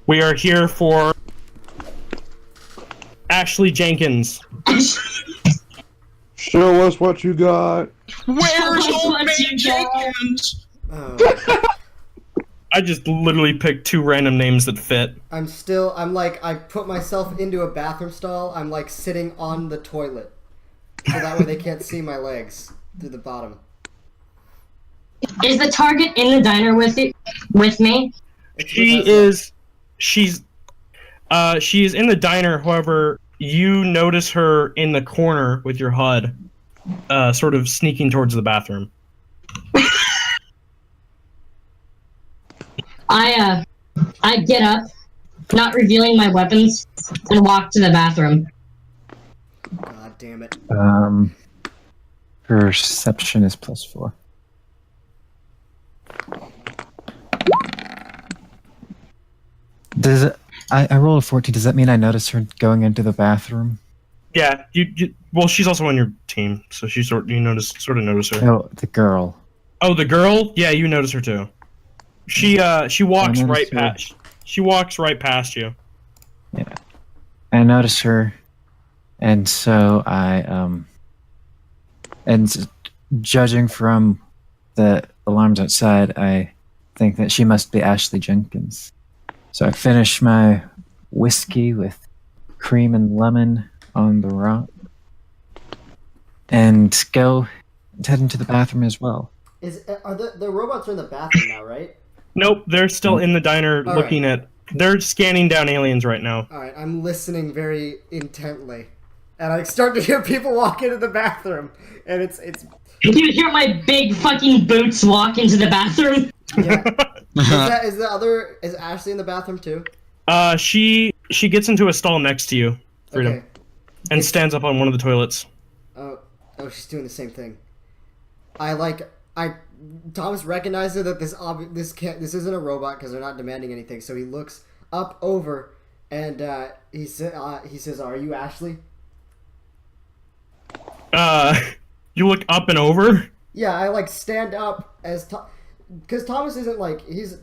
We are here for Ashley Jenkins. Show us what you got. Where's old man Jenkins? I just literally picked two random names that fit. I put myself into a bathroom stall. I'm like sitting on the toilet. So that way they can't see my legs through the bottom. Is the target in the diner with me? She's in the diner. However, you notice her in the corner with your HUD, sort of sneaking towards the bathroom. I get up, not revealing my weapons, and walk to the bathroom. God damn it. Perception is +4. Does it? I rolled a 14. Does that mean I notice her going into the bathroom? Yeah, well, she's also on your team, so you sort of notice her. Oh, the girl. Oh, the girl? Yeah, you notice her too. She walks right past. She walks right past you. Yeah, I notice her, and so and judging from the alarms outside, I think that she must be Ashley Jenkins. So I finish my whiskey with cream and lemon on the rock, and head into the bathroom as well. Are the robots are in the bathroom now, right? Nope, they're still in the diner looking at. They're scanning down aliens right now. All right, I'm listening very intently, and I start to hear people walk into the bathroom, and it's. You hear my big fucking boots walk into the bathroom? Yeah. Is Ashley in the bathroom too? She gets into a stall next to you, Freedom, Okay. and stands up on one of the toilets. Oh, she's doing the same thing. Thomas recognizes that this isn't a robot because they're not demanding anything. So he looks up over, and he says, "Are you Ashley?" You look up and over. Yeah, I stand up because Thomas isn't he's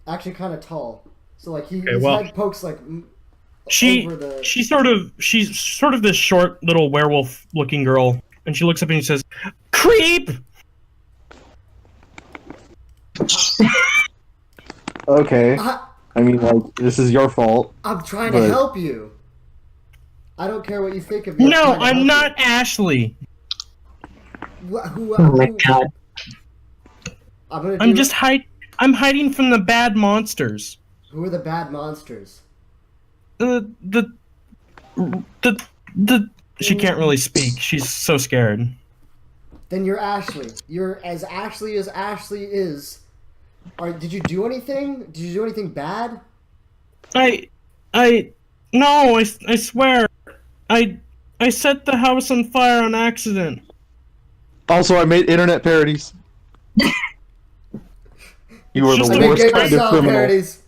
actually kind of tall, so his head pokes over the. She's sort of this short little werewolf looking girl, and she looks up and she says, "Creep." Okay. I mean, this is your fault. I'm trying to help you. I don't care what you think of me. No, I'm not Ashley. Who, Oh my god. I'm hiding from the bad monsters. Who are the bad monsters? She can't really speak. She's so scared. Then you're Ashley. You're as Ashley is. Did you do anything? Did you do anything bad? No, I swear. I set the house on fire on accident. Also, I made internet parodies. You were Just the a worst kind of criminal. Parodies.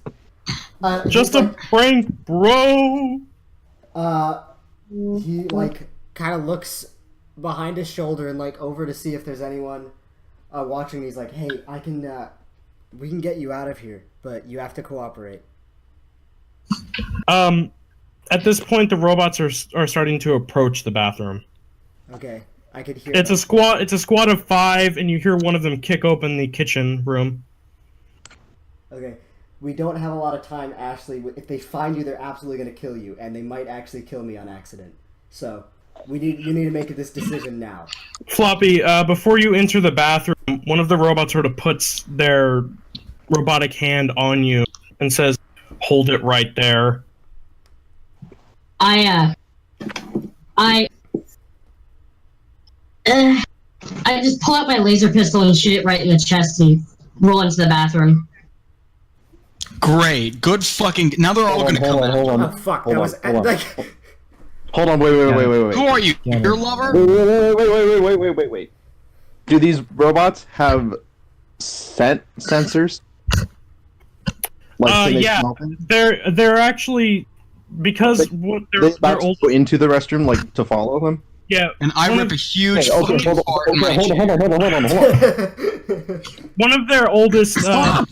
Just a prank, bro. He kind of looks behind his shoulder and over to see if there's anyone watching. He's like, "Hey, we can get you out of here, but you have to cooperate." At this point, the robots are starting to approach the bathroom. Okay, I could hear. It's a squad of 5, and you hear one of them kick open the kitchen room. Okay, we don't have a lot of time, Ashley. If they find you, they're absolutely going to kill you, and they might actually kill me on accident. So, you need to make this decision now. Floppy, before you enter the bathroom, one of the robots sort of puts their robotic hand on you and says, "Hold it right there." I just pull out my laser pistol and shoot it right in the chest and roll into the bathroom. Great. Good fucking... Now they're all gonna come out. Hold on. Oh fuck! Hold That on, was hold on. Hold on, wait. Who are you? Your lover? Wait. Do these robots have sensors? Can they Yeah, smell things? they're actually because They about to go into the restroom, to follow them? Yeah, And I rip a huge Okay, fucking fart in my hold chair. on. one of their oldest. Stop!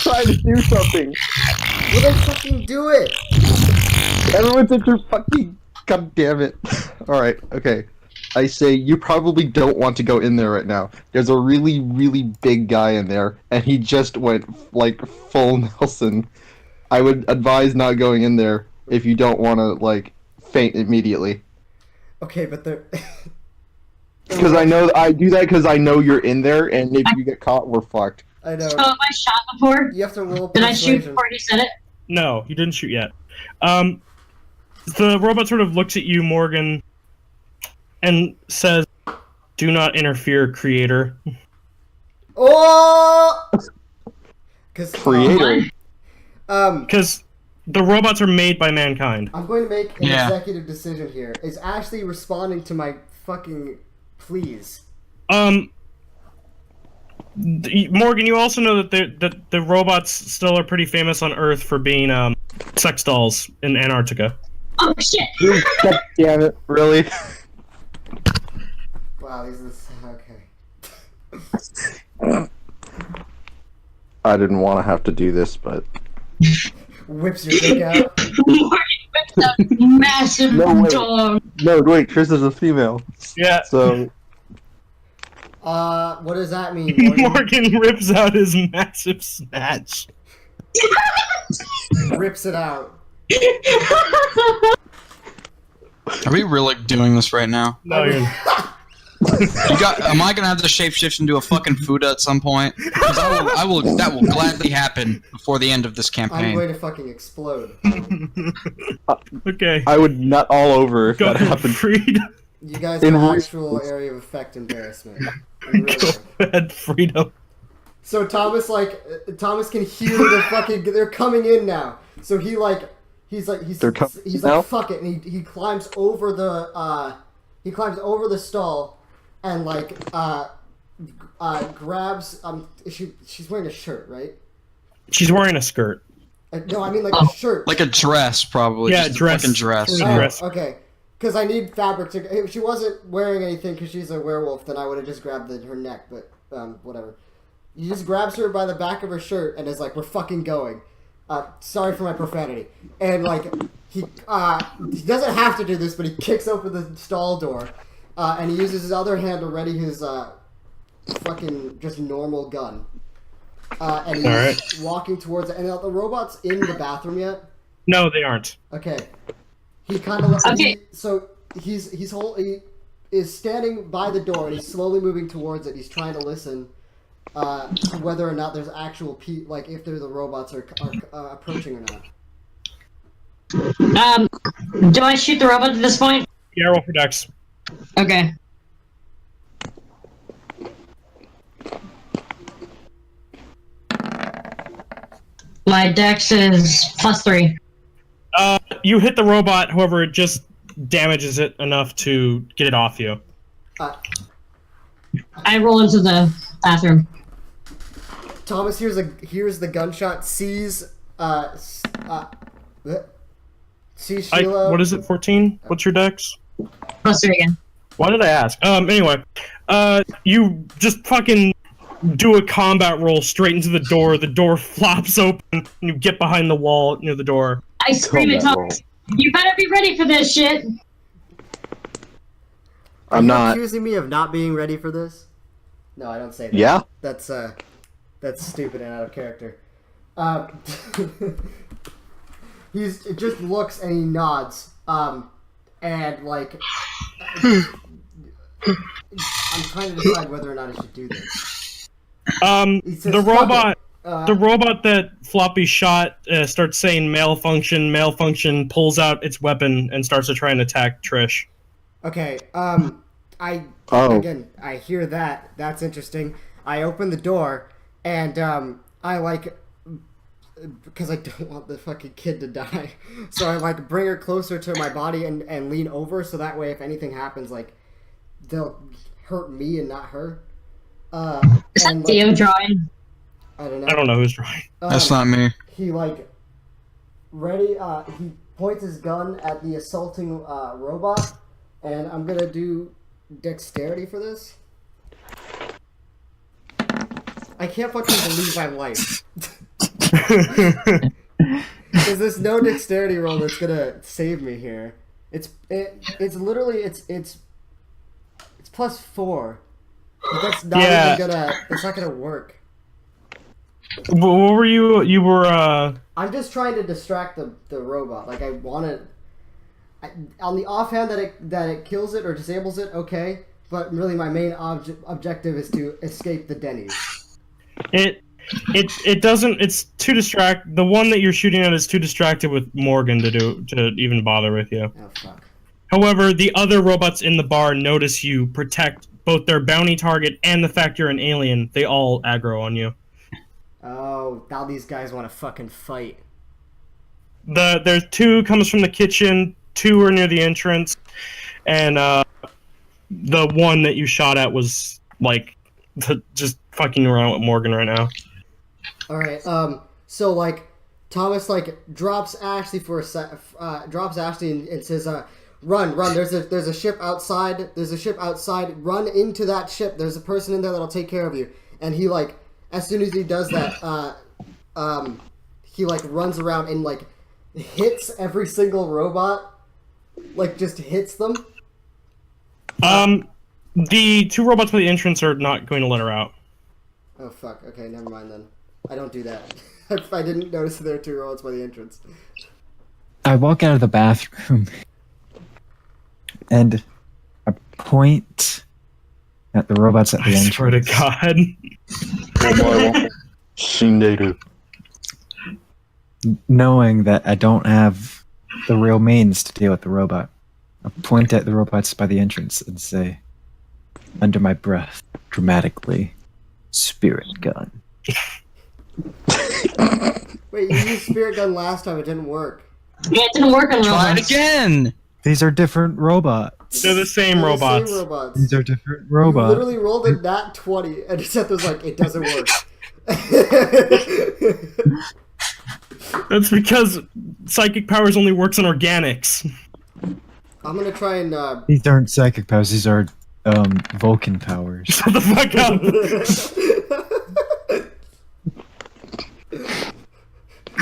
Trying to do something. Well, then fucking do it. Everyone's at your fucking. God damn it. Alright, okay. I say you probably don't want to go in there right now. There's a really, really big guy in there, and he just went, like, full Nelson. I would advise not going in there if you don't want to, like, faint immediately. Okay, but they're... Because I do that because I know you're in there, and if you get caught, we're fucked. I know. Oh, have I shot before? You have to roll Did I shoot persuasion. before you said it? No, you didn't shoot yet. The robot sort of looks at you, Morgan, and says, "Do not interfere, creator." Oh! Because Creator. Because the robots are made by mankind. I'm going to make an Yeah. executive decision here. Is Ashley responding to my fucking please? Morgan, you also know that the robots still are pretty famous on Earth for being sex dolls in Antarctica. Oh shit! God damn it. Really? Wow, these are okay. I didn't want to have to do this, but... Whips your dick out. Morgan whips a massive No way. dog. No, wait, Trish is a female. Yeah. So... What does that mean, Morgan? Morgan rips out his massive snatch. Rips it out. Are we really doing this right now? No, you're Am I gonna have to shapeshift into a fucking Fuda at some point? Because that will gladly happen before the end of this I'm campaign. going to fucking explode. okay. I would nut all over if Go that ahead, happened. Frida. You guys In have re- actual area of effect embarrassment. In real Go life. ahead, Frida. So Thomas can hear the fucking. They're coming in now. So he's They're coming he's now? like fuck it, and he climbs over the stall, and grabs she's wearing a shirt, right? She's wearing a skirt. No, I mean like a shirt. Like a dress, probably. Yeah, Just a dress. fucking dress. Sort of Oh, dress. okay. Because I need fabric to. If she wasn't wearing anything because she's a werewolf, then I would have just grabbed her neck. But whatever. He just grabs her by the back of her shirt and is like, "We're fucking going." Sorry for my profanity. And like he doesn't have to do this, but he kicks open the stall door, and he uses his other hand to ready his fucking just normal gun. And he's Alright. walking towards it. And the robot's in the bathroom yet? No, they aren't. Okay. He kind of Okay. so he is standing by the door and he's slowly moving towards it. He's trying to listen to whether or not there's actual like if the robots are approaching or not. Do I shoot the robot at this point? Yeah, roll for Dex. Okay. My dex is +3. You hit the robot, however, it just damages it enough to get it off you. I roll into the bathroom. Thomas hears the gunshot, sees Sheila. What is it, 14? What's your Dex? +3 again. Why did I ask? Anyway, you just fucking do a combat roll straight into the door flops open, and you get behind the wall near the door. I scream at Combat roll. Thomas, "You better be ready for this shit!" Are I'm you not. accusing me of not being ready for this? No, I don't say that. Yeah? That's stupid and out of character. It just looks and he nods. And like, I'm trying to decide whether or not I should do this. He says, The "Fuck robot, it." the robot that Floppy shot starts saying malfunction, pulls out its weapon and starts to try and attack Trish. Okay. I hear that. That's interesting. I open the door and I like, because I don't want the fucking kid to die, so I like bring her closer to my body and lean over so that way if anything happens, like they'll hurt me and not her. Is that and, Theo drawing? I don't know. I don't know who's drawing. That's not me. He like ready. He points his gun at the assaulting robot, and I'm gonna do dexterity for this. I can't fucking believe my life. Because there's no dexterity roll that's gonna save me here. It's literally it's +4. But that's not Yeah. even gonna. It's not gonna work. What were you? You were. I'm just trying to distract the robot. Like I want to. On the offhand that it kills it or disables it, okay. But really, my main objective is to escape the Denny's. It doesn't. It's too distract. The one that you're shooting at is too distracted with Morgan to even bother with you. Oh fuck. However, the other robots in the bar notice you protect both their bounty target and the fact you're an alien. They all aggro on you. Oh, now these guys want to fucking fight. There's 2 comes from the kitchen, 2 are near the entrance, and the one that you shot at was like just fucking around with Morgan right now. All right. So like, Thomas like drops Ashley for a drops Ashley and says, "Run! There's a ship outside. There's a ship outside. Run into that ship. There's a person in there that'll take care of you." And he like, as soon as he does that, he like runs around and like hits every single robot. Like just hits them. The 2 robots by the entrance are not going to let her out. Oh fuck. Okay, never mind then. I don't do that. I didn't notice that there are 2 robots by the entrance. I walk out of the bathroom and I point at the robots at the I entrance. swear to God. Knowing that I don't have the real means to deal with the robot, I point at the robots by the entrance and say, under my breath, dramatically, "Spirit gun." Wait, you used spirit gun last time. It didn't work. Yeah, it didn't work on Try it robots. again. These are different robots. They're the same They're the robots. same robots. These are different You robots. literally rolled a nat 20 and Seth was like, it doesn't work. That's because psychic powers only works on organics. I'm gonna try and These aren't psychic powers. These are Vulcan powers. Shut the fuck up.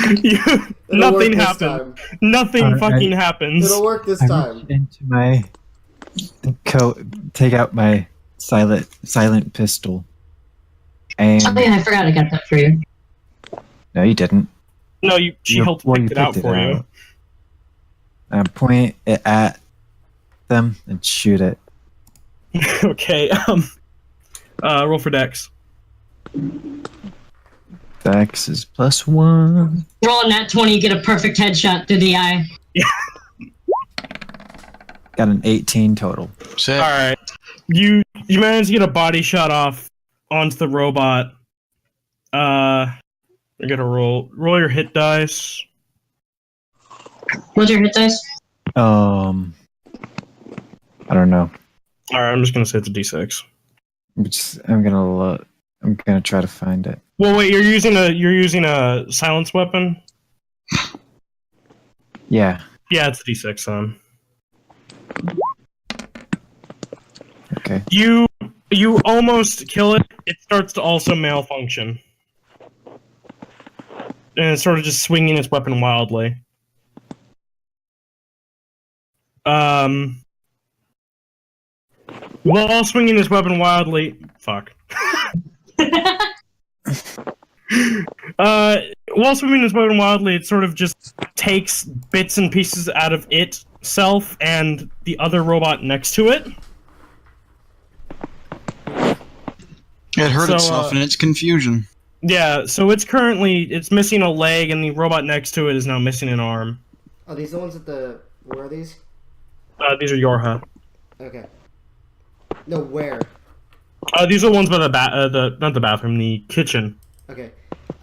It'll work Nothing this happened. time. Nothing Alright. fucking happens. It'll work this I time. reach into my coat, take out my silent pistol, and Oh yeah, I forgot I got that for you. no, you didn't. No, she You- helped well, pick you it out picked it for you. out. I point it at them and shoot it. Okay. Roll for Dex. Dex is +1. Roll a nat 20, get a perfect headshot through the eye. Got an 18 total. Sick. All right. You managed to get a body shot off onto the robot. I gotta roll your hit dice. What's your hit dice? I don't know. All right, I'm just gonna say it's a D6. I'm gonna look. I'm gonna try to find it. Well, wait, you're using a silence weapon. Yeah. Yeah, it's a D6 then. Okay. You almost kill it. It starts to also malfunction, and it's sort of just swinging its weapon wildly. While swinging this weapon wildly, fuck. While swinging this weapon wildly, it sort of just takes bits and pieces out of itself and the other robot next to it. It hurt So, itself in its confusion. Yeah, so it's missing a leg, and the robot next to it is now missing an arm. Are these the ones at the... Where are these? These are Yorha. Okay. No, where? These are the ones by not the bathroom, the kitchen. Okay.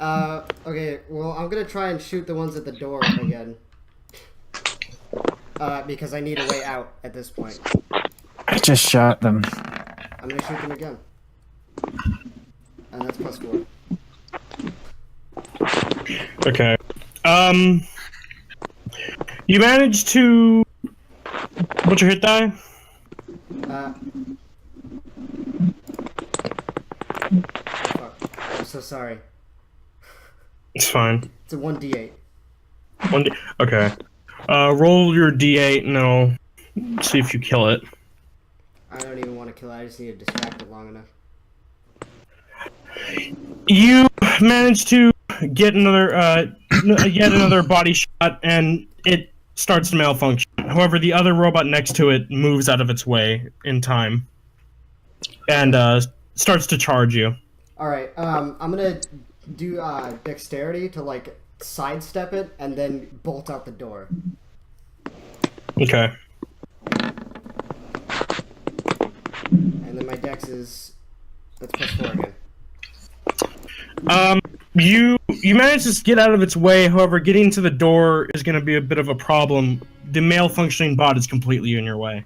Okay, well, I'm gonna try and shoot the ones at the door again. Because I need a way out at this point. I just shot them. I'm gonna shoot them again. And that's +4. Okay. You managed to... What's your hit die? Fuck. so sorry. It's fine. It's a 1d8. Okay. Roll your d8 and I'll see if you kill it. I don't even want to kill it. I just need to distract it long enough. You manage to get another, yet another body shot, and it starts to malfunction. However, the other robot next to it moves out of its way in time, and starts to charge you. All right. I'm gonna do dexterity to like sidestep it and then bolt out the door. Okay. And then my dex is that's +4 again. You manage to get out of its way. However, getting to the door is going to be a bit of a problem. The malfunctioning bot is completely in your way.